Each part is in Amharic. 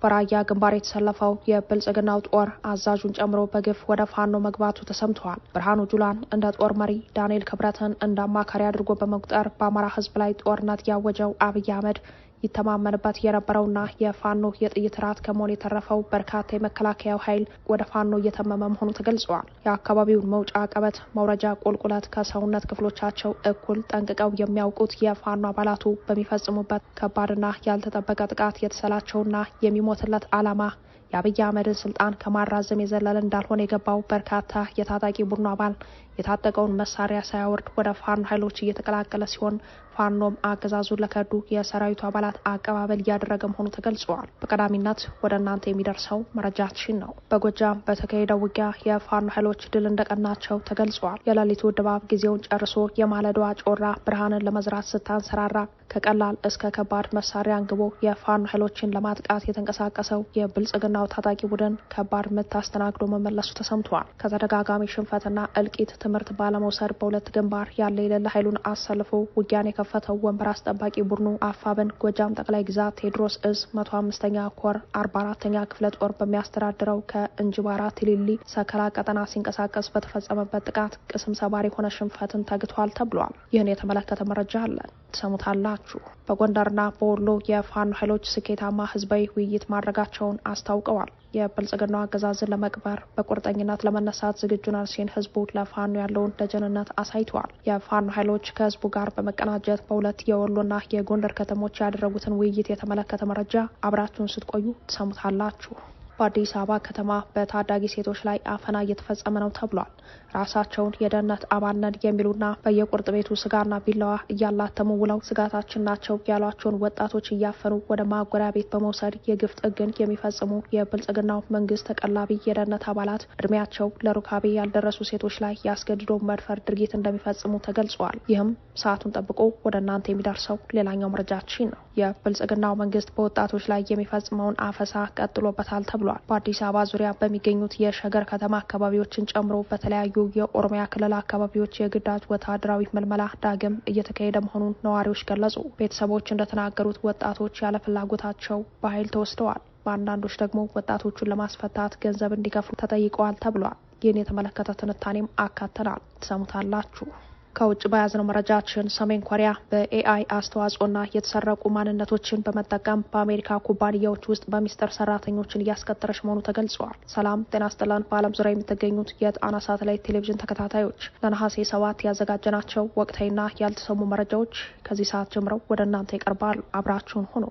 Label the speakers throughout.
Speaker 1: በራያ ግንባር የተሰለፈው የብልጽግናው ጦር አዛዡን ጨምሮ በግፍ ወደ ፋኖ መግባቱ ተሰምቷል። ብርሃኑ ጁላን እንደ ጦር መሪ፣ ዳንኤል ክብረትን እንደ አማካሪ አድርጎ በመቁጠር በአማራ ሕዝብ ላይ ጦርነት ያወጀው አብይ አህመድ ይተማመንበት የነበረውና የፋኖ የጥይት ራት ከመሆን የተረፈው በርካታ የመከላከያው ኃይል ወደ ፋኖ እየተመመ መሆኑ ተገልጿል። የአካባቢውን መውጫ ቀበት፣ መውረጃ ቁልቁለት ከሰውነት ክፍሎቻቸው እኩል ጠንቅቀው የሚያውቁት የፋኖ አባላቱ በሚፈጽሙበት ከባድና ያልተጠበቀ ጥቃት የተሰላቸውና የሚሞትለት ዓላማ የአብይ አህመድን ስልጣን ከማራዘም የዘለለ እንዳልሆነ የገባው በርካታ የታጣቂ ቡድኑ አባል የታጠቀውን መሳሪያ ሳያወርድ ወደ ፋኖ ኃይሎች እየተቀላቀለ ሲሆን ፋኖም አገዛዙን ለከዱ የሰራዊቱ አባላት አቀባበል እያደረገ መሆኑ ተገልጿል። በቀዳሚነት ወደ እናንተ የሚደርሰው መረጃችን ነው። በጎጃም በተካሄደው ውጊያ የፋኖ ኃይሎች ድል እንደቀናቸው ተገልጿል። የሌሊቱ ድባብ ጊዜውን ጨርሶ የማለዳዋ ጮራ ብርሃንን ለመዝራት ስታንሰራራ ከቀላል እስከ ከባድ መሳሪያ አንግቦ የፋኖ ኃይሎችን ለማጥቃት የተንቀሳቀሰው የብልጽግናው ታጣቂ ቡድን ከባድ ምት አስተናግዶ መመለሱ ተሰምቷል። ከተደጋጋሚ ሽንፈትና እልቂት ትምህርት ባለመውሰድ በሁለት ግንባር ያለ የሌለ ኃይሉን አሰልፎ ውጊያን የከፈተው ወንበር አስጠባቂ ቡድኑ አፋብን ጎጃም ጠቅላይ ግዛት ቴዎድሮስ እዝ 105ኛ ኮር 44ኛ ክፍለ ጦር በሚያስተዳድረው ከእንጅባራ ቲሊሊ ሰከላ ቀጠና ሲንቀሳቀስ በተፈጸመበት ጥቃት ቅስም ሰባሪ የሆነ ሽንፈትን ተግቷል ተብሏል። ይህን የተመለከተ መረጃ አለን፣ ትሰሙታላችሁ። በጎንደርና በወሎ የፋኖ ኃይሎች ስኬታማ ህዝባዊ ውይይት ማድረጋቸውን አስታውቀዋል። የብልጽግናው አገዛዝን ለመቅበር በቁርጠኝነት ለመነሳት ዝግጁ ነን ሲል ህዝቡ ለፋኖ ያለውን ደጀንነት አሳይቷል። የፋኖ ኃይሎች ከህዝቡ ጋር በመቀናጀት በሁለት የወሎና የጎንደር ከተሞች ያደረጉትን ውይይት የተመለከተ መረጃ አብራችሁን ስትቆዩ ትሰሙታላችሁ። በአዲስ አበባ ከተማ በታዳጊ ሴቶች ላይ አፈና እየተፈጸመ ነው ተብሏል። ራሳቸውን የደህንነት አባል ነን የሚሉና በየቁርጥ ቤቱ ስጋና ቢላዋ እያላተሙ ውለው ስጋታችን ናቸው ያሏቸውን ወጣቶች እያፈኑ ወደ ማጎሪያ ቤት በመውሰድ የግፍ ጥግን የሚፈጽሙ የብልጽግናው መንግስት ተቀላቢ የደህንነት አባላት እድሜያቸው ለሩካቤ ያልደረሱ ሴቶች ላይ ያስገድዶ መድፈር ድርጊት እንደሚፈጽሙ ተገልጿል። ይህም ሰዓቱን ጠብቆ ወደ እናንተ የሚደርሰው ሌላኛው መረጃችን ነው። የብልጽግናው መንግስት በወጣቶች ላይ የሚፈጽመውን አፈሳ ቀጥሎበታል ተብሏል። በአዲስ አበባ ዙሪያ በሚገኙት የሸገር ከተማ አካባቢዎችን ጨምሮ በተለያዩ የኦሮሚያ ክልል አካባቢዎች የግዳጅ ወታደራዊ ምልመላ ዳግም እየተካሄደ መሆኑን ነዋሪዎች ገለጹ። ቤተሰቦች እንደተናገሩት ወጣቶች ያለ ፍላጎታቸው በኃይል ተወስደዋል። በአንዳንዶች ደግሞ ወጣቶቹን ለማስፈታት ገንዘብ እንዲከፍሉ ተጠይቀዋል ተብሏል። ይህን የተመለከተ ትንታኔም አካተናል፣ ትሰሙታላችሁ። ከውጭ በያዝነው መረጃችን ሰሜን ኮሪያ በኤአይ አስተዋጽኦና የተሰረቁ ማንነቶችን በመጠቀም በአሜሪካ ኩባንያዎች ውስጥ በሚስጥር ሰራተኞችን እያስቀጠረች መሆኑ ተገልጿል። ሰላም ጤና ይስጥልን። በዓለም ዙሪያ የምትገኙት የጣና ሳተላይት ቴሌቪዥን ተከታታዮች ለነሐሴ 7 ያዘጋጀናቸው ወቅታዊና ያልተሰሙ መረጃዎች ከዚህ ሰዓት ጀምረው ወደ እናንተ ይቀርባሉ። አብራችሁን ሁኑ።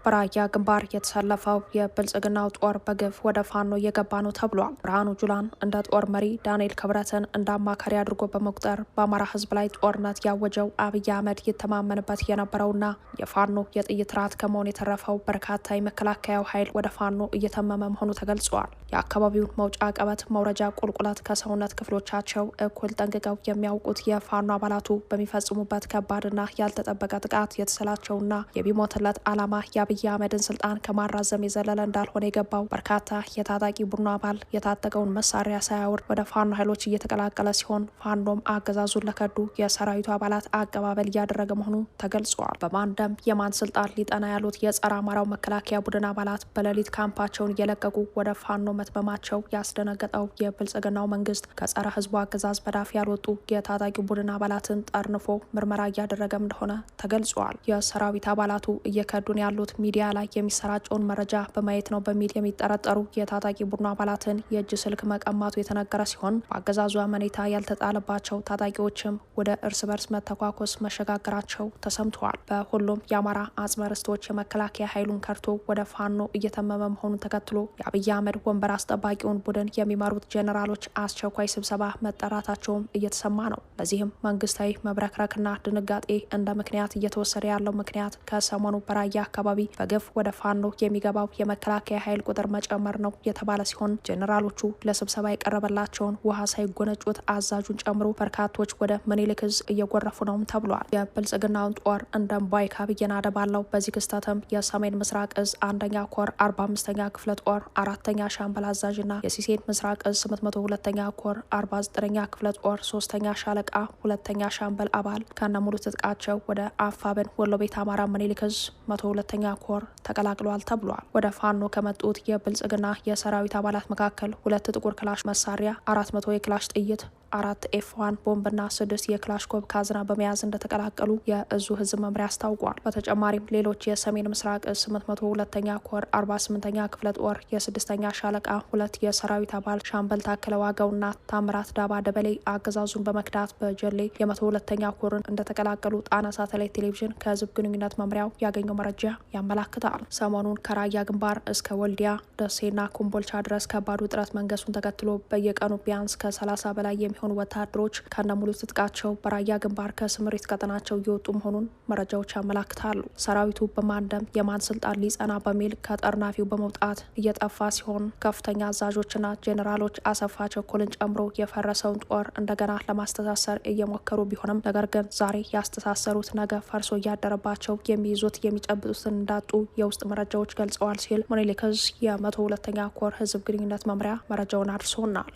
Speaker 1: በራያ ግንባር የተሰለፈው የብልጽግናው ጦር በግፍ ወደ ፋኖ እየገባ ነው ተብሏል። ብርሃኑ ጁላን እንደ ጦር መሪ፣ ዳንኤል ክብረትን እንደ አማካሪ አድርጎ በመቁጠር በአማራ ሕዝብ ላይ ጦርነት ያወጀው አብይ አህመድ ይተማመንበት የነበረውና የፋኖ የጥይት ራት ከመሆን የተረፈው በርካታ የመከላከያው ኃይል ወደ ፋኖ እየተመመ መሆኑ ተገልጿል። የአካባቢውን መውጫ ቀበት፣ መውረጃ ቁልቁለት ከሰውነት ክፍሎቻቸው እኩል ጠንቅቀው የሚያውቁት የፋኖ አባላቱ በሚፈጽሙበት ከባድና ያልተጠበቀ ጥቃት የተሰላቸውና የሚሞትለት ዓላማ የአብይ አህመድን ስልጣን ከማራዘም የዘለለ እንዳልሆነ የገባው በርካታ የታጣቂ ቡድኑ አባል የታጠቀውን መሳሪያ ሳያወርድ ወደ ፋኖ ኃይሎች እየተቀላቀለ ሲሆን ፋኖም አገዛዙን ለከዱ የሰራዊቱ አባላት አቀባበል እያደረገ መሆኑ ተገልጿል። በማን ደም የማን ስልጣን ሊጠና ያሉት የጸረ አማራው መከላከያ ቡድን አባላት በሌሊት ካምፓቸውን እየለቀቁ ወደ ፋኖ መትመማቸው ያስደነገጠው የብልጽግናው መንግስት ከጸረ ህዝቡ አገዛዝ መዳፍ ያልወጡ የታጣቂ ቡድን አባላትን ጠርንፎ ምርመራ እያደረገም እንደሆነ ተገልጿል። የሰራዊት አባላቱ እየከዱን ያሉት ሚዲያ ላይ የሚሰራጨውን መረጃ በማየት ነው በሚል የሚጠረጠሩ የታጣቂ ቡድኑ አባላትን የእጅ ስልክ መቀማቱ የተነገረ ሲሆን በአገዛዙ አመኔታ ያልተጣለባቸው ታጣቂዎችም ወደ እርስ በርስ መተኳኮስ መሸጋገራቸው ተሰምተዋል። በሁሉም የአማራ አጽመ ርስቶች የመከላከያ ኃይሉን ከርቶ ወደ ፋኖ እየተመመ መሆኑን ተከትሎ የአብይ አህመድ ወንበር አስጠባቂውን ቡድን የሚመሩት ጄኔራሎች አስቸኳይ ስብሰባ መጠራታቸውም እየተሰማ ነው። ለዚህም መንግስታዊ መብረክረክና ድንጋጤ እንደ ምክንያት እየተወሰደ ያለው ምክንያት ከሰሞኑ በራያ አካባቢ በግፍ ወደ ፋኖ የሚገባው የመከላከያ ኃይል ቁጥር መጨመር ነው የተባለ ሲሆን ጄኔራሎቹ ለስብሰባ የቀረበላቸውን ውሃ ሳይጎነጩት አዛዡን ጨምሮ በርካቶች ወደ ምኒልክ ዕዝ እየጎረፉ ነው ተብሏል። የብልጽግናውን ጦር እንደ እምቧይ ካብ እየናደ ባለው በዚህ ክስተትም የሰሜን ምስራቅ ዕዝ 1ኛ ኮር 45ኛ ክፍለ ጦር 4ኛ ሻምበል አዛዥና የሲሴን ምስራቅ ዕዝ 802ኛ ኮር 49ኛ ክፍለ ጦር 3ኛ ሻለቃ 2ኛ ሻምበል አባል ከነሙሉ ትጥቃቸው ወደ አፋብን ወሎ ቤት አማራ ምኒልክ ዕዝ 102ኛ ኮር ተቀላቅሏል ተብሏል። ወደ ፋኖ ከመጡት የብልጽግና የሰራዊት አባላት መካከል 2 ጥቁር ክላሽ መሳሪያ፣ 400 የክላሽ ጥይት፣ 4 F1 ቦምብና 6 የክላሽኮቭ ካዝና በመያዝ እንደተቀላቀሉ የእዙ ህዝብ መምሪያ አስታውቋል። በተጨማሪም ሌሎች የሰሜን ምስራቅ ዕዝ 802ኛ ኮር 48ኛ ክፍለ ጦር የ6ኛ ሻለቃ 2 የሰራዊት አባል ሻምበል ታከለ ዋጋውና ታምራት ዳባ ደበሌ አገዛዙን በመክዳት በጀሌ የ102ኛ ኮርን እንደተቀላቀሉ ጣና ሳተላይት ቴሌቪዥን ከህዝብ ግንኙነት መምሪያው ያገኘው መረጃ ያመላክታል። ሰሞኑን ከራያ ግንባር እስከ ወልዲያ ደሴና ኮምቦልቻ ድረስ ከባድ ውጥረት መንገሱን ተከትሎ በየቀኑ ቢያንስ ከ30 በላይ የሚሆኑ ወታደሮች ከነሙሉ ትጥቃቸው በራያ ግንባር ከስምሪት ቀጠናቸው እየወጡ መሆኑን መረጃዎች ያመላክታሉ። ሰራዊቱ በማንደም የማን ስልጣን ሊጸና በሚል ከጠርናፊው በመውጣት እየጠፋ ሲሆን ከፍተኛ አዛዦችና ጄኔራሎች አሰፋ ቸኮልን ጨምሮ የፈረሰውን ጦር እንደገና ለማስተሳሰር እየሞከሩ ቢሆንም ነገር ግን ዛሬ ያስተሳሰሩት ነገ ፈርሶ እያደረባቸው የሚይዙት የሚጨብጡትን እንዳጡ የውስጥ መረጃዎች ገልጸዋል ሲል ምኒልክ ዕዝ የ102ኛ ኮር ህዝብ ግንኙነት መምሪያ መረጃውን አድርሶናል።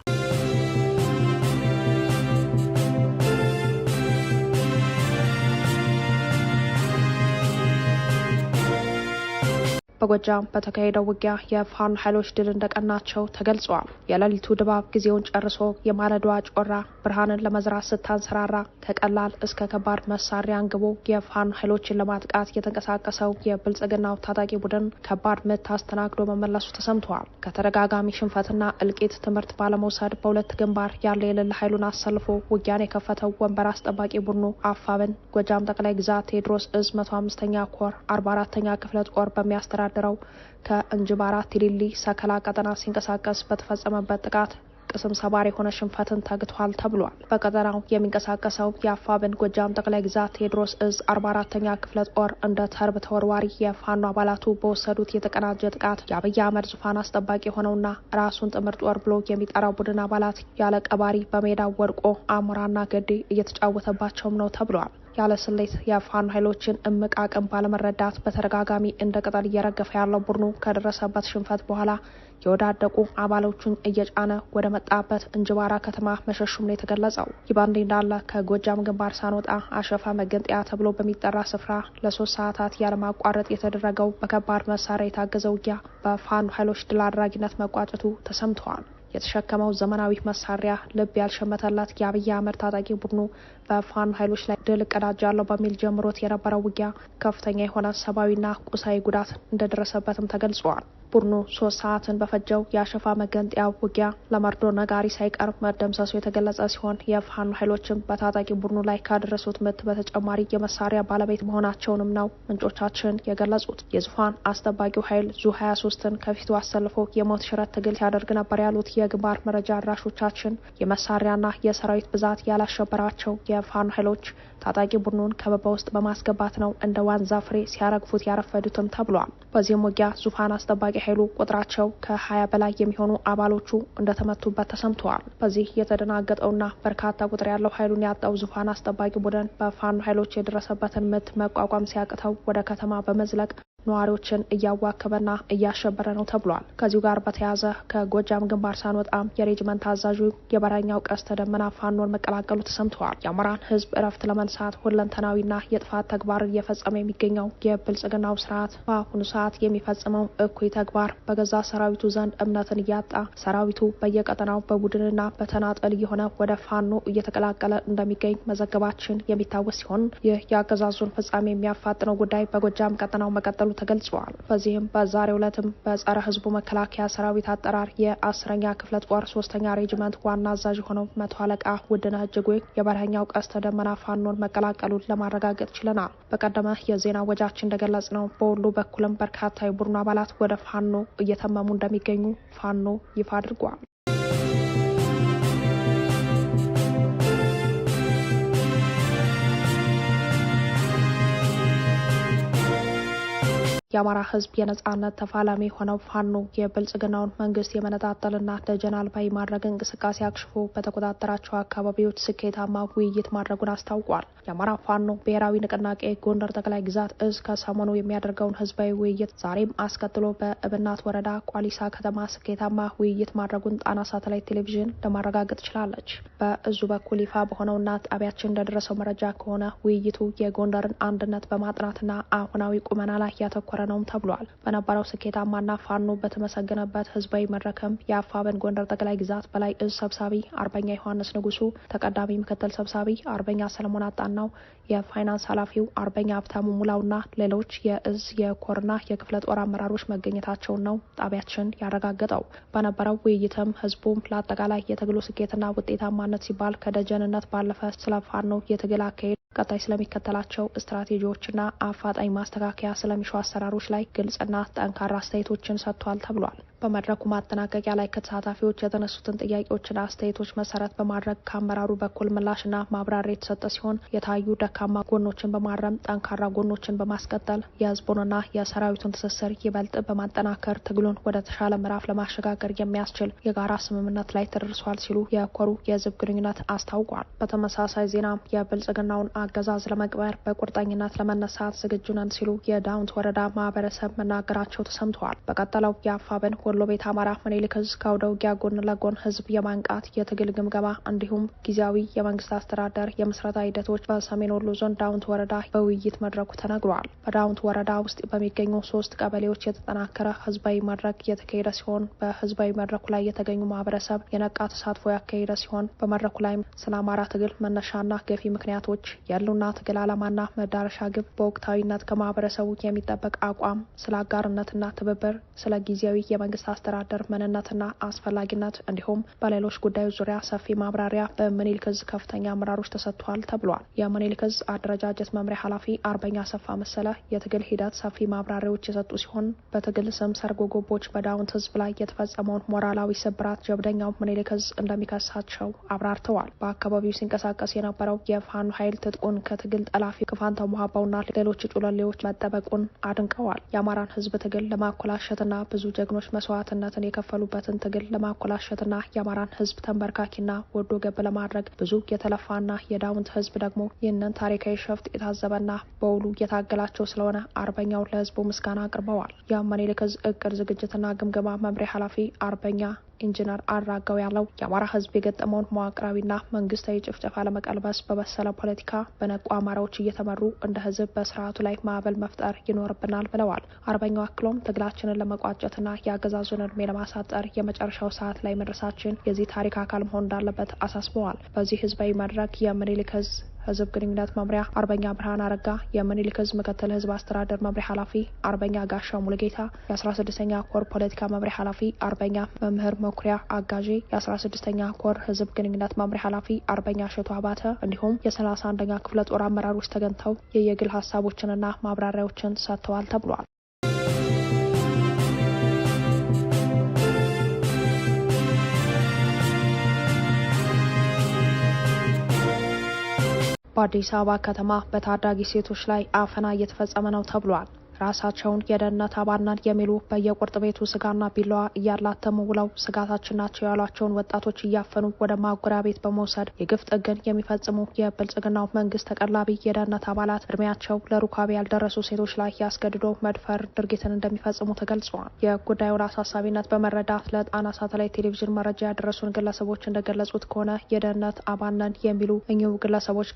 Speaker 1: በጎጃም በተካሄደው ውጊያ የፋኖ ኃይሎች ድል እንደቀናቸው ተገልጿል። የሌሊቱ ድባብ ጊዜውን ጨርሶ የማለዷ ጮራ ብርሃንን ለመዝራት ስታንሰራራ ከቀላል እስከ ከባድ መሳሪያ አንግቦ የፋኖ ኃይሎችን ለማጥቃት የተንቀሳቀሰው የብልጽግናው ታጣቂ ቡድን ከባድ ምት አስተናግዶ መመለሱ ተሰምቷል። ከተደጋጋሚ ሽንፈትና እልቂት ትምህርት ባለመውሰድ በሁለት ግንባር ያለ የሌለ ኃይሉን አሰልፎ ውጊያን የከፈተው ወንበር አስጠባቂ ቡድኑ አፋብን ጎጃም ጠቅላይ ግዛት ቴዎድሮስ ዕዝ 105ኛ ኮር 44ኛ ክፍለ ጦር በሚያስተዳድረው ከእንጅባራ ቲሊሊ ሰከላ ቀጠና ሲንቀሳቀስ በተፈጸመበት ጥቃት ቅስም ሰባሪ የሆነ ሽንፈትን ተግቷል ተብሏል። በቀጠናው የሚንቀሳቀሰው የአፋብን ጎጃም ጠቅላይ ግዛት ቴዎድሮስ ዕዝ 44ኛ ክፍለ ጦር እንደ ተርብ ተወርዋሪ የፋኖ አባላቱ በወሰዱት የተቀናጀ ጥቃት የአብይ አህመድ ዙፋን አስጠባቂ የሆነውና ራሱን ጥምር ጦር ብሎ የሚጠራው ቡድን አባላት ያለ ቀባሪ በሜዳው ወድቆ አሞራና ገዴ እየተጫወተባቸውም ነው ተብሏል። ያለ ስሌት የፋኖ ኃይሎችን እምቅ አቅም ባለመረዳት በተደጋጋሚ እንደ ቅጠል እየረገፈ ያለው ቡድኑ ከደረሰበት ሽንፈት በኋላ የወዳደቁ አባሎቹን እየጫነ ወደ መጣበት እንጅባራ ከተማ መሸሹም ነው የተገለጸው። ይህ በእንዲህ እንዳለ ከጎጃም ግንባር ሳንወጣ አሸፋ መገንጠያ ተብሎ በሚጠራ ስፍራ ለ3 ሰዓታት ያለማቋረጥ የተደረገው በከባድ መሳሪያ የታገዘ ውጊያ በፋኖ ኃይሎች ድል አድራጊነት መቋጨቱ ተሰምተዋል። የተሸከመው ዘመናዊ መሳሪያ ልብ ያልሸመተለት የአብይ አህመድ ታጣቂ ቡድኑ በፋኖ ኃይሎች ላይ ድል እቀዳጃለሁ በሚል ጀምሮት የነበረው ውጊያ ከፍተኛ የሆነ ሰብአዊና ቁሳዊ ጉዳት እንደደረሰበትም ተገልጿል። ቡድኑ 3 ሰዓትን በፈጀው የአሸፋ መገንጠያ ውጊያ ለመርዶ ነጋሪ ሳይቀር መደምሰሱ የተገለጸ ሲሆን የፋኖ ኃይሎችም በታጣቂ ቡድኑ ላይ ካደረሱት ምት በተጨማሪ የመሳሪያ ባለቤት መሆናቸውንም ነው ምንጮቻችን የገለጹት። የዙፋን አስጠባቂው ኃይል ዙ 23ን ከፊቱ አሰልፎ የሞት ሽረት ትግል ሲያደርግ ነበር ያሉት የግንባር መረጃ አድራሾቻችን የመሳሪያና የሰራዊት ብዛት ያላሸበራቸው የፋኖ ኃይሎች ታጣቂ ቡድኑን ከበባ ውስጥ በማስገባት ነው እንደ ዋንዛ ፍሬ ሲያረግፉት ያረፈዱትም ተብሏል። በዚህም ውጊያ ዙፋን አስጠባቂ ኃይሉ ቁጥራቸው ከ20 በላይ የሚሆኑ አባሎቹ እንደተመቱበት ተሰምተዋል። በዚህ የተደናገጠውና በርካታ ቁጥር ያለው ኃይሉን ያጣው ዙፋን አስጠባቂ ቡድን በፋኖ ኃይሎች የደረሰበትን ምት መቋቋም ሲያቅተው ወደ ከተማ በመዝለቅ ነዋሪዎችን እያዋከበና እያሸበረ ነው ተብሏል። ከዚሁ ጋር በተያያዘ ከጎጃም ግንባር ሳንወጣም የሬጅመንት አዛዡ የበረኛው ቀስተ ደመና ፋኖን መቀላቀሉ ተሰምተዋል። የአማራን ሕዝብ እረፍት ለመንሳት ሁለንተናዊና የጥፋት ተግባር እየፈጸመ የሚገኘው የብልጽግናው ስርዓት በአሁኑ ሰዓት የሚፈጽመው እኩይ ተግባር በገዛ ሰራዊቱ ዘንድ እምነትን እያጣ ሰራዊቱ በየቀጠናው በቡድንና በተናጠል እየሆነ ወደ ፋኖ እየተቀላቀለ እንደሚገኝ መዘገባችን የሚታወስ ሲሆን ይህ የአገዛዙን ፍጻሜ የሚያፋጥነው ጉዳይ በጎጃም ቀጠናው መቀጠሉ ተገልጿል። በዚህም በዛሬው ዕለትም በጸረ ህዝቡ መከላከያ ሰራዊት አጠራር የ10ኛ ክፍለ ጦር 3ኛ ሬጅመንት ዋና አዛዥ ሆነው 100 አለቃ ውድነህ እጅጉ የበረኛው ቀስተ ደመና ፋኖን መቀላቀሉን ለማረጋገጥ ችለናል። በቀደመ የዜና ወጃችን እንደገለጽ ነው በወሎ በኩልም በርካታ የቡድኑ አባላት ወደ ፋኖ እየተመሙ እንደሚገኙ ፋኖ ይፋ አድርጓል። የአማራ ህዝብ የነጻነት ተፋላሚ ሆነው ፋኖ የብልጽግናውን መንግስት የመነጣጠልና ደጀን አልባ ማድረግ እንቅስቃሴ አክሽፎ በተቆጣጠራቸው አካባቢዎች ስኬታማ ውይይት ማድረጉን አስታውቋል። የአማራ ፋኖ ብሔራዊ ንቅናቄ ጎንደር ጠቅላይ ግዛት እዝ ከሰሞኑ የሚያደርገውን ህዝባዊ ውይይት ዛሬም አስከትሎ በእብናት ወረዳ ቋሊሳ ከተማ ስኬታማ ውይይት ማድረጉን ጣና ሳተላይት ቴሌቪዥን ለማረጋገጥ ችላለች። በእዙ በኩል ይፋ በሆነውና ጣቢያችን እንደደረሰው መረጃ ከሆነ ውይይቱ የጎንደርን አንድነት በማጥናትና አሁናዊ ቁመና ላይ ያተኮረ ነውም ተብሏል። በነበረው ስኬታማና ፋኖ በተመሰገነበት ህዝባዊ መድረክም የአፋብን ጎንደር ጠቅላይ ግዛት በላይ እዝ ሰብሳቢ አርበኛ ዮሐንስ ንጉሱ፣ ተቀዳሚ ምክትል ሰብሳቢ አርበኛ ሰለሞን አጣናው፣ የፋይናንስ ኃላፊው አርበኛ ሀብታሙ ሙላውና ሌሎች የእዝ የኮርና የክፍለ ጦር አመራሮች መገኘታቸውን ነው ጣቢያችን ያረጋገጠው። በነበረው ውይይትም ህዝቡም ለአጠቃላይ የትግሉ ስኬትና ውጤታማነት ሲባል ከደጀንነት ባለፈ ስለ ፋኖ የትግል አካሄድ ቀጣይ ስለሚከተላቸው ስትራቴጂዎችና አፋጣኝ ማስተካከያ ስለሚሹ አሰራሮች ላይ ግልጽና ጠንካራ አስተያየቶችን ሰጥቷል ተብሏል። በመድረኩ ማጠናቀቂያ ላይ ከተሳታፊዎች የተነሱትን ጥያቄዎችና አስተያየቶች መሰረት በማድረግ ከአመራሩ በኩል ምላሽና ማብራሪያ የተሰጠ ሲሆን የታዩ ደካማ ጎኖችን በማረም ጠንካራ ጎኖችን በማስቀጠል የህዝቡንና የሰራዊቱን ትስስር ይበልጥ በማጠናከር ትግሉን ወደ ተሻለ ምዕራፍ ለማሸጋገር የሚያስችል የጋራ ስምምነት ላይ ተደርሷል ሲሉ የኮሩ የህዝብ ግንኙነት አስታውቋል። በተመሳሳይ ዜና የብልጽግናውን አገዛዝ ለመቅበር በቁርጠኝነት ለመነሳት ዝግጁ ነን ሲሉ የዳውንት ወረዳ ማህበረሰብ መናገራቸው ተሰምተዋል። በቀጠለው የአፋብን ወሎ ቤት አማራ ምኒልክ ዕዝ ከአውደ ውጊያ ጎን ለጎን ህዝብ የማንቃት የትግል ግምገማ እንዲሁም ጊዜያዊ የመንግስት አስተዳደር የምስረታ ሂደቶች በሰሜን ወሎ ዞን ዳውንት ወረዳ በውይይት መድረኩ ተነግሯል። በዳውንት ወረዳ ውስጥ በሚገኙ 3 ቀበሌዎች የተጠናከረ ህዝባዊ መድረክ የተካሄደ ሲሆን በህዝባዊ መድረኩ ላይ የተገኙ ማህበረሰብ የነቃ ተሳትፎ ያካሄደ ሲሆን በመድረኩ ላይም ስለ አማራ ትግል መነሻና ገፊ ምክንያቶች የሉና ትግል ዓላማና መዳረሻ ግብ፣ በወቅታዊነት ከማህበረሰቡ የሚጠበቅ አቋም፣ ስለ አጋርነትና ትብብር፣ ስለ ጊዜያዊ የመንግስት አስተዳደር ምንነትና አስፈላጊነት እንዲሁም በሌሎች ጉዳዮች ዙሪያ ሰፊ ማብራሪያ በምኒልክ ዕዝ ከፍተኛ አመራሮች ተሰጥቷል ተብሏል። የምኒልክ ዕዝ አደረጃጀት መምሪያ ኃላፊ አርበኛ አሰፋ መሰለ የትግል ሂደት ሰፊ ማብራሪያዎች የሰጡ ሲሆን በትግል ስም ሰርጎ ገቦች በዳውንት ህዝብ ላይ የተፈጸመውን ሞራላዊ ስብራት ጀብደኛው ምኒልክ ዕዝ እንደሚከሳቸው አብራርተዋል። በአካባቢው ሲንቀሳቀስ የነበረው የፋኖ ኃይል ትጥቁን ከትግል ጠላፊ ክፋንተው መሀባውና ሌሎች ጩለሌዎች መጠበቁን አድንቀዋል። የአማራን ህዝብ ትግል ለማኮላሸትና ብዙ ጀግኖች መስዋዕትነትን የከፈሉበትን ትግል ለማኮላሸትና የአማራን ህዝብ ተንበርካኪና ወዶ ገብ ለማድረግ ብዙ የተለፋና የዳውንት ህዝብ ደግሞ ይህንን ታሪካዊ ሸፍጥ የታዘበና በውሉ የታገላቸው ስለሆነ አርበኛው ለህዝቡ ምስጋና አቅርበዋል። የምኒልክ ዕዝ እቅድ ዝግጅትና ግምገማ መምሪያ ኃላፊ አርበኛ ኢንጂነር አራጋው ያለው የአማራ ህዝብ የገጠመውን መዋቅራዊና መንግስታዊ ጭፍጨፋ ለመቀልበስ በበሰለ ፖለቲካ በነቁ አማራዎች እየተመሩ እንደ ህዝብ በስርዓቱ ላይ ማዕበል መፍጠር ይኖርብናል ብለዋል። አርበኛው አክሎም ትግላችንን ለመቋጨትና የአገዛዙን እድሜ ለማሳጠር የመጨረሻው ሰዓት ላይ መድረሳችን የዚህ ታሪክ አካል መሆን እንዳለበት አሳስበዋል። በዚህ ህዝባዊ መድረክ የምኒልክ ዕዝ ህዝብ ግንኙነት መምሪያ አርበኛ ብርሃን አረጋ፣ የምኒልክ ዕዝ ምክትል ህዝብ አስተዳደር መምሪያ ኃላፊ አርበኛ ጋሻው ሙሉጌታ፣ የ16ኛ ኮር ፖለቲካ መምሪያ ኃላፊ አርበኛ መምህር መኩሪያ አጋዤ፣ የ16ኛ ኮር ህዝብ ግንኙነት መምሪያ ኃላፊ አርበኛ እሸቱ አባተ እንዲሁም የ31ኛ ክፍለ ጦር አመራሮች ተገኝተው የየግል ሀሳቦችንና ማብራሪያዎችን ሰጥተዋል ተብሏል። በአዲስ አበባ ከተማ በታዳጊ ሴቶች ላይ አፈና እየተፈጸመ ነው ተብሏል። ራሳቸውን የደህንነት አባልነን የሚሉ በየቁርጥ ቤቱ ስጋና ቢላዋ እያላተሙ ውለው ስጋታችን ናቸው ያሏቸውን ወጣቶች እያፈኑ ወደ ማጎሪያ ቤት በመውሰድ የግፍ ጥግን የሚፈጽሙ የብልጽግናው መንግስት ተቀላቢ የደህንነት አባላት እድሜያቸው ለሩካቤ ያልደረሱ ሴቶች ላይ ያስገድዶ መድፈር ድርጊትን እንደሚፈጽሙ ተገልጸዋል። የጉዳዩን አሳሳቢነት በመረዳት ለጣና ሳተላይት ቴሌቪዥን መረጃ ያደረሱን ግለሰቦች እንደገለጹት ከሆነ የደህንነት አባልነን የሚሉ እኚሁ ግለሰቦች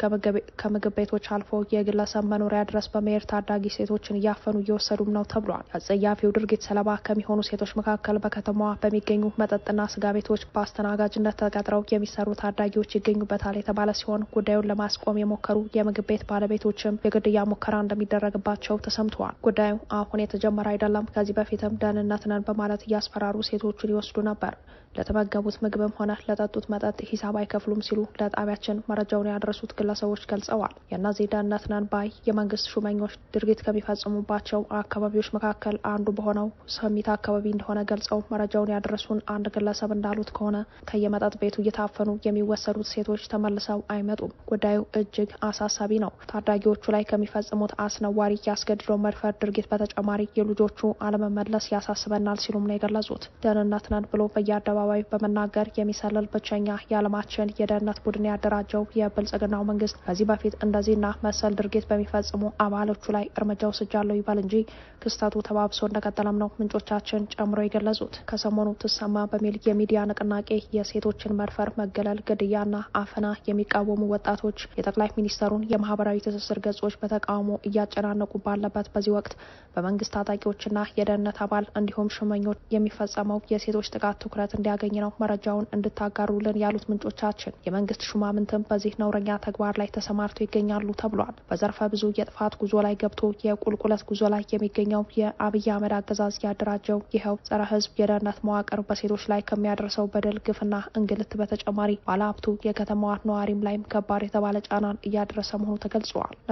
Speaker 1: ከምግብ ቤቶች አልፎ የግለሰብ መኖሪያ ድረስ በመሄድ ታዳጊ ሴቶችን እያፈኑ እየወሰዱም ነው ተብሏል። አጸያፊው ድርጊት ሰለባ ከሚሆኑ ሴቶች መካከል በከተማዋ በሚገኙ መጠጥና ስጋ ቤቶች በአስተናጋጅነት ተቀጥረው የሚሰሩ ታዳጊዎች ይገኙበታል የተባለ ሲሆን ጉዳዩን ለማስቆም የሞከሩ የምግብ ቤት ባለቤቶችም የግድያ ሙከራ እንደሚደረግባቸው ተሰምተዋል። ጉዳዩ አሁን የተጀመረ አይደለም። ከዚህ በፊትም ደህንነት ነን በማለት እያስፈራሩ ሴቶቹን ይወስዱ ነበር። ለተመገቡት ምግብም ሆነ ለጠጡት መጠጥ ሂሳብ አይከፍሉም ሲሉ ለጣቢያችን መረጃውን ያደረሱት ግለሰቦች ገልጸዋል። የእነዚህ ደህንነት ነን ባይ የመንግስት ሹመኞች ድርጊት ከሚፈጽሙባቸው ከሚገኙባቸው አካባቢዎች መካከል አንዱ በሆነው ሰሚት አካባቢ እንደሆነ ገልጸው መረጃውን ያደረሱን አንድ ግለሰብ እንዳሉት ከሆነ ከየመጠጥ ቤቱ እየታፈኑ የሚወሰዱት ሴቶች ተመልሰው አይመጡም። ጉዳዩ እጅግ አሳሳቢ ነው። ታዳጊዎቹ ላይ ከሚፈጽሙት አስነዋሪ ያስገድዶ መድፈር ድርጊት በተጨማሪ የልጆቹ አለመመለስ ያሳስበናል ሲሉም ነው የገለጹት። ደህንነት ነን ብሎ በየአደባባይ በመናገር የሚሰልል ብቸኛ የዓለማችን የደህንነት ቡድን ያደራጀው የብልጽግናው መንግስት ከዚህ በፊት እንደዚህና መሰል ድርጊት በሚፈጽሙ አባሎቹ ላይ እርምጃ ወስጃለሁ ይባል እንጂ ክስተቱ ተባብሶ እንደቀጠለም ነው ምንጮቻችን ጨምሮ የገለጹት። ከሰሞኑ ትሰማ በሚል የሚዲያ ንቅናቄ የሴቶችን መድፈር፣ መገለል፣ ግድያና አፈና የሚቃወሙ ወጣቶች የጠቅላይ ሚኒስተሩን የማህበራዊ ትስስር ገጾች በተቃውሞ እያጨናነቁ ባለበት በዚህ ወቅት በመንግስት ታጣቂዎችና የደህንነት አባል እንዲሁም ሽመኞች የሚፈጸመው የሴቶች ጥቃት ትኩረት እንዲያገኝ ነው መረጃውን እንድታጋሩልን ያሉት ምንጮቻችን። የመንግስት ሹማምንትም በዚህ ነውረኛ ተግባር ላይ ተሰማርተው ይገኛሉ ተብሏል። በዘርፈ ብዙ የጥፋት ጉዞ ላይ ገብቶ የቁልቁለት ጉዞ ላይ የሚገኘው የአብይ አህመድ አገዛዝ ያደራጀው ይኸው ጸረ ህዝብ የደህንነት መዋቅር በሴቶች ላይ ከሚያደርሰው በደል፣ ግፍና እንግልት በተጨማሪ ባለሀብቱ የከተማዋ ነዋሪም ላይም ከባድ የተባለ ጫናን እያደረሰ መሆኑ ተገልጿል።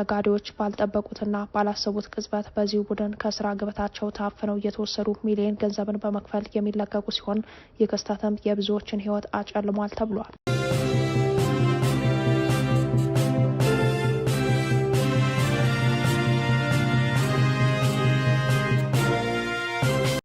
Speaker 1: ነጋዴዎች ባልጠበቁትና ባላሰቡት ቅጽበት በዚሁ ቡድን ከስራ ገበታቸው ታፍነው እየተወሰዱ ሚሊዮን ገንዘብን በመክፈል የሚለቀቁ ሲሆን ይህ ክስተትም የብዙዎችን ህይወት አጨልሟል ተብሏል።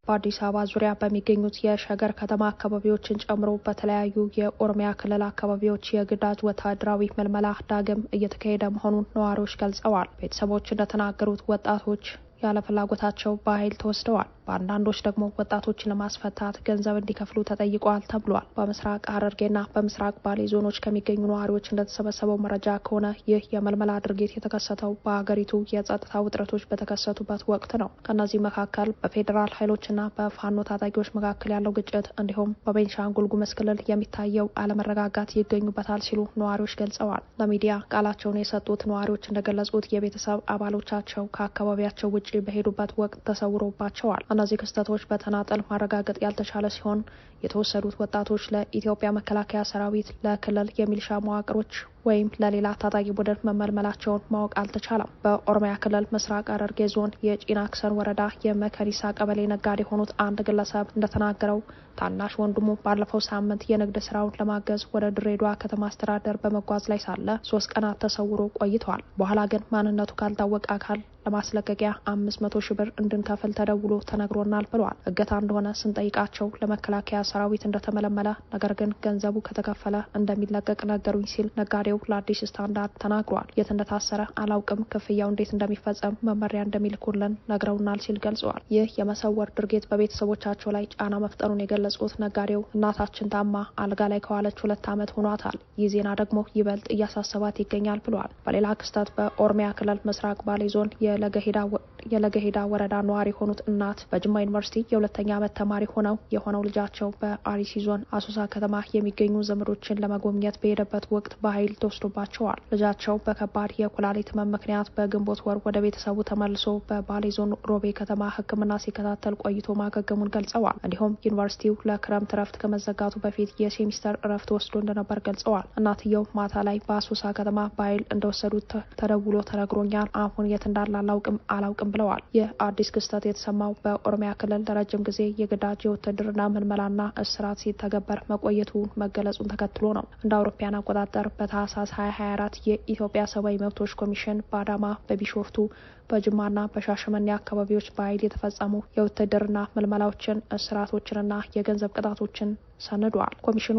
Speaker 1: በአዲስ አበባ ዙሪያ በሚገኙት የሸገር ከተማ አካባቢዎችን ጨምሮ በተለያዩ የኦሮሚያ ክልል አካባቢዎች የግዳጅ ወታደራዊ ምልመላ ዳግም እየተካሄደ መሆኑን ነዋሪዎች ገልጸዋል። ቤተሰቦች እንደተናገሩት ወጣቶች ያለ ፍላጎታቸው በኃይል ተወስደዋል። በአንዳንዶች ደግሞ ወጣቶችን ለማስፈታት ገንዘብ እንዲከፍሉ ተጠይቀዋል ተብሏል። በምስራቅ ሐረርጌና በምስራቅ ባሌ ዞኖች ከሚገኙ ነዋሪዎች እንደተሰበሰበው መረጃ ከሆነ ይህ የመልመላ ድርጊት የተከሰተው በሀገሪቱ የጸጥታ ውጥረቶች በተከሰቱበት ወቅት ነው። ከእነዚህ መካከል በፌዴራል ኃይሎችና በፋኖ ታጣቂዎች መካከል ያለው ግጭት እንዲሁም በቤንሻንጉል ጉሙዝ ክልል የሚታየው አለመረጋጋት ይገኙበታል ሲሉ ነዋሪዎች ገልጸዋል። ለሚዲያ ቃላቸውን የሰጡት ነዋሪዎች እንደገለጹት የቤተሰብ አባሎቻቸው ከአካባቢያቸው ውጭ በሄዱበት ወቅት ተሰውሮባቸዋል። እነዚህ ክስተቶች በተናጠል ማረጋገጥ ያልተቻለ ሲሆን የተወሰዱት ወጣቶች ለኢትዮጵያ መከላከያ ሰራዊት፣ ለክልል የሚሊሻ መዋቅሮች ወይም ለሌላ ታጣቂ ቡድን መመልመላቸውን ማወቅ አልተቻለም። በኦሮሚያ ክልል ምስራቅ ሐረርጌ ዞን የጪናክሰን ወረዳ የመከኒሳ ቀበሌ ነጋዴ የሆኑት አንድ ግለሰብ እንደተናገረው ታናሽ ወንድሙ ባለፈው ሳምንት የንግድ ስራውን ለማገዝ ወደ ድሬዳዋ ከተማ አስተዳደር በመጓዝ ላይ ሳለ 3 ቀናት ተሰውሮ ቆይተዋል። በኋላ ግን ማንነቱ ካልታወቀ አካል ለማስለቀቂያ 500 ሺህ ብር እንድንከፍል ተደውሎ ተነግሮናል ብለዋል። እገታ እንደሆነ ስንጠይቃቸው ለመከላከያ ሰራዊት እንደተመለመለ ነገር ግን ገንዘቡ ከተከፈለ እንደሚለቀቅ ነገሩኝ ሲል ነጋዴው ለአዲስ ስታንዳርድ ተናግሯል። የት እንደታሰረ አላውቅም፣ ክፍያው እንዴት እንደሚፈጸም መመሪያ እንደሚልኩልን ነግረውናል ሲል ገልጸዋል። ይህ የመሰወር ድርጊት በቤተሰቦቻቸው ላይ ጫና መፍጠሩን የገለጹት ነጋዴው እናታችን ታማ አልጋ ላይ ከዋለች 2 ዓመት ሆኗታል። ይህ ዜና ደግሞ ይበልጥ እያሳሰባት ይገኛል ብለዋል። በሌላ ክስተት በኦሮሚያ ክልል ምስራቅ ባሌ ዞን የለገሄዳ ወረዳ ነዋሪ የሆኑት እናት በጅማ ዩኒቨርሲቲ የ2ኛ ዓመት ተማሪ የሆነው ልጃቸው በአርሲ ዞን አሶሳ ከተማ የሚገኙ ዘመዶችን ለመጎብኘት በሄደበት ወቅት በኃይል ተወስዶባቸዋል። ልጃቸው በከባድ የኩላሊት ህመም ምክንያት በግንቦት ወር ወደ ቤተሰቡ ተመልሶ በባሌ ዞን ሮቤ ከተማ ሕክምና ሲከታተል ቆይቶ ማገገሙን ገልጸዋል። እንዲሁም ዩኒቨርሲቲው ለክረምት እረፍት ከመዘጋቱ በፊት የሴሚስተር እረፍት ወስዶ እንደነበር ገልጸዋል። እናትየው ማታ ላይ በአሶሳ ከተማ በኃይል እንደወሰዱት ተደውሎ ተነግሮኛል፣ አሁን የት እንዳለ አላውቅም ብለዋል። ይህ አዲስ ክስተት የተሰማው በኦሮሚያ ክልል ለረጅም ጊዜ የግዳጅ የውትድርና ምልመላና እስራት ሲተገበር መቆየቱ መገለጹን ተከትሎ ነው። እንደ አውሮፓውያን አቆጣጠር በታህሳስ 2024 የኢትዮጵያ ሰብአዊ መብቶች ኮሚሽን በአዳማ፣ በቢሾፍቱ፣ በጅማና በሻሸመኔ አካባቢዎች በኃይል የተፈጸሙ የውትድርና ምልመላዎችን፣ እስራቶችንና የገንዘብ ቅጣቶችን ሰንዷል። ኮሚሽኑ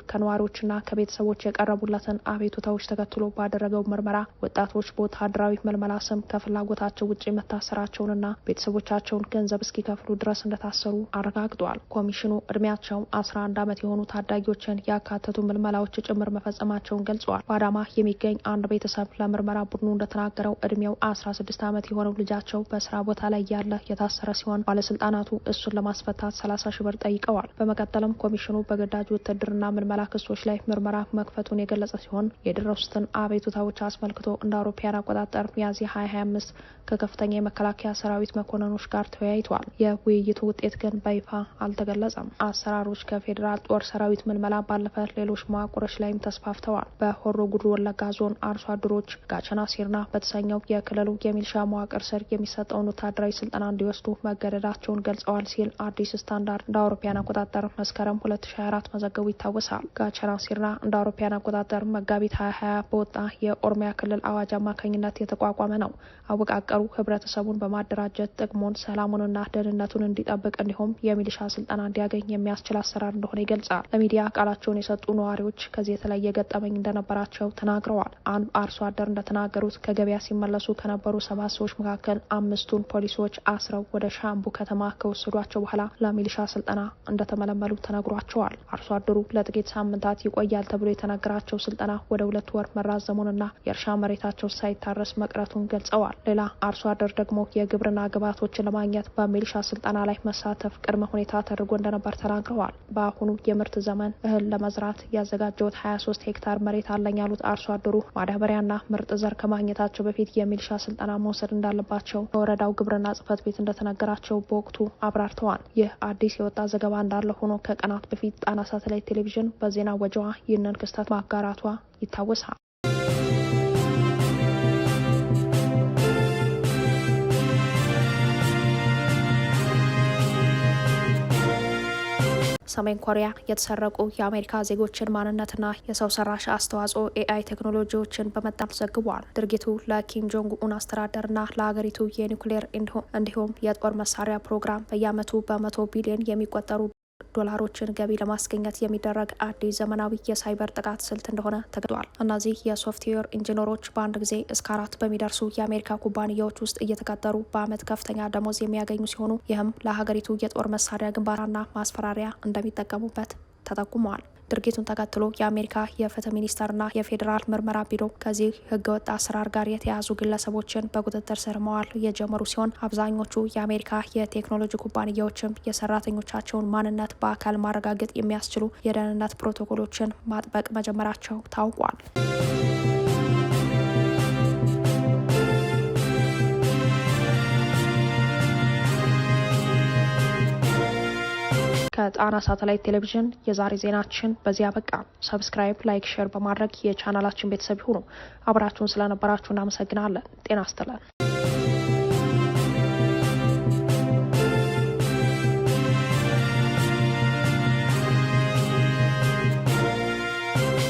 Speaker 1: ከነዋሪዎችና ከቤተሰቦች የቀረቡለትን አቤቱታዎች ተከትሎ ባደረገው ምርመራ ወጣቶች በወታደራዊ ምልመላ ስም ከፍላጎታቸው ውጭ መታሰራቸውንና ቤተሰቦቻቸውን ገንዘብ እስኪከፍሉ ድረስ እንደታሰሩ አረጋግጧል። ኮሚሽኑ እድሜያቸው 11 ዓመት የሆኑ ታዳጊዎችን ያካተቱ ምልመላዎች ጭምር መፈጸማቸውን ገልጿል። በአዳማ የሚገኝ አንድ ቤተሰብ ለምርመራ ቡድኑ እንደተናገረው እድሜው 16 ዓመት የሆነው ልጃቸው በስራ ቦታ ላይ ያለ የታሰረ ሲሆን ባለስልጣናቱ እሱን ለማስፈታት 30 ሺህ ብር ጠይቀዋል። በመቀጠልም ኮሚሽኑ በግዳጅ ውትድርና ምልመላ ክሶች ላይ ምርመራ መክፈቱን የገለጸ ሲሆን የደረሱትን አቤቱታዎች አስመልክቶ እንደ አውሮፓውያን አቆጣጠር ሚያዝያ 2025 ከከፍተኛ የመከላከያ ሰራዊት መኮንኖች ጋር ተወያይቷል። የውይይቱ ውጤት ግን በይፋ አልተገለጸም። አሰራሮች ከፌዴራል ጦር ሰራዊት ምልመላ ባለፈ ሌሎች መዋቅሮች ላይም ተስፋፍተዋል። በሆሮ ጉዱሩ ወለጋ ዞን አርሶ አደሮች ጋቸና ሲርና በተሰኘው የክልሉ በሚሊሻ መዋቅር ስር የሚሰጠውን ወታደራዊ ስልጠና እንዲወስዱ መገደዳቸውን ገልጸዋል ሲል አዲስ ስታንዳርድ እንደ አውሮፓውያን አቆጣጠር መስከረም 2024 መዘገቡ ይታወሳል። ጋቸና ሲርና እንደ አውሮፓውያን አቆጣጠር መጋቢት 2020 በወጣ የኦሮሚያ ክልል አዋጅ አማካኝነት የተቋቋመ ነው። አወቃቀሩ ህብረተሰቡን በማደራጀት ጥቅሙን፣ ሰላሙንና ደህንነቱን እንዲጠብቅ እንዲሁም የሚሊሻ ስልጠና እንዲያገኝ የሚያስችል አሰራር እንደሆነ ይገልጻል። ለሚዲያ ቃላቸውን የሰጡ ነዋሪዎች ከዚህ የተለየ ገጠመኝ እንደነበራቸው ተናግረዋል። አንድ አርሶ አደር እንደተናገሩት ከገበያ ሲመለሱ ከነበሩ 7 ሰዎች መካከል 5ቱን ፖሊሶች አስረው ወደ ሻምቡ ከተማ ከወሰዷቸው በኋላ ለሚሊሻ ስልጠና እንደተመለመሉ ተነግሯቸዋል። አርሶ አደሩ ለጥቂት ሳምንታት ይቆያል ተብሎ የተነገራቸው ስልጠና ወደ 2 ወር መራዘሙንና የእርሻ መሬታቸው ሳይታረስ መቅረቱን ገልጸዋል። ሌላ አርሶ አደር ደግሞ የግብርና ግብዓቶችን ለማግኘት በሚሊሻ ስልጠና ላይ መሳተፍ ቅድመ ሁኔታ ተደርጎ እንደነበር ተናግረዋል። በአሁኑ የምርት ዘመን እህል ለመዝራት ያዘጋጀውት 23 ሄክታር መሬት አለኝ ያሉት አርሶ አደሩ ማዳበሪያና ምርጥ ዘር ከማግኘታቸው በፊት የሚሊሻ ስልጠና መውሰድ እንዳለባቸው በወረዳው ግብርና ጽሕፈት ቤት እንደተነገራቸው በወቅቱ አብራርተዋል። ይህ አዲስ የወጣ ዘገባ እንዳለ ሆኖ ከቀናት በፊት ጣና ሳተላይት ቴሌቪዥን በዜና ወጃዋ ይህንን ክስተት ማጋራቷ ይታወሳል። ሰሜን ኮሪያ የተሰረቁ የአሜሪካ ዜጎችን ማንነትና የሰው ሰራሽ አስተዋጽኦ ኤአይ ቴክኖሎጂዎችን በመጠቀም ዘግቧል። ድርጊቱ ለኪም ጆንግ ኡን አስተዳደርና ለሀገሪቱ የኒውክሌር እንዲሁም የጦር መሳሪያ ፕሮግራም በየዓመቱ በ100 ቢሊዮን የሚቆጠሩ ዶላሮችን ገቢ ለማስገኘት የሚደረግ አዲስ ዘመናዊ የሳይበር ጥቃት ስልት እንደሆነ ተገልጿል። እነዚህ የሶፍትዌር ኢንጂነሮች በአንድ ጊዜ እስከ 4 በሚደርሱ የአሜሪካ ኩባንያዎች ውስጥ እየተቀጠሩ በዓመት ከፍተኛ ደሞዝ የሚያገኙ ሲሆኑ ይህም ለሀገሪቱ የጦር መሳሪያ ግንባታና ማስፈራሪያ እንደሚጠቀሙበት ተጠቁመዋል። ድርጊቱን ተከትሎ የአሜሪካ የፍትህ ሚኒስቴርና የፌዴራል ምርመራ ቢሮ ከዚህ ህገወጥ አሰራር ጋር የተያዙ ግለሰቦችን በቁጥጥር ስር መዋል የጀመሩ ሲሆን አብዛኞቹ የአሜሪካ የቴክኖሎጂ ኩባንያዎችም የሰራተኞቻቸውን ማንነት በአካል ማረጋገጥ የሚያስችሉ የደህንነት ፕሮቶኮሎችን ማጥበቅ መጀመራቸው ታውቋል። ከጣና ሳተላይት ቴሌቪዥን የዛሬ ዜናችን በዚህ አበቃ። ሰብስክራይብ፣ ላይክ፣ ሼር በማድረግ የቻናላችን ቤተሰብ ይሁኑ። አብራችሁን ስለነበራችሁ እናመሰግናለን። ጤና ይስጥልን።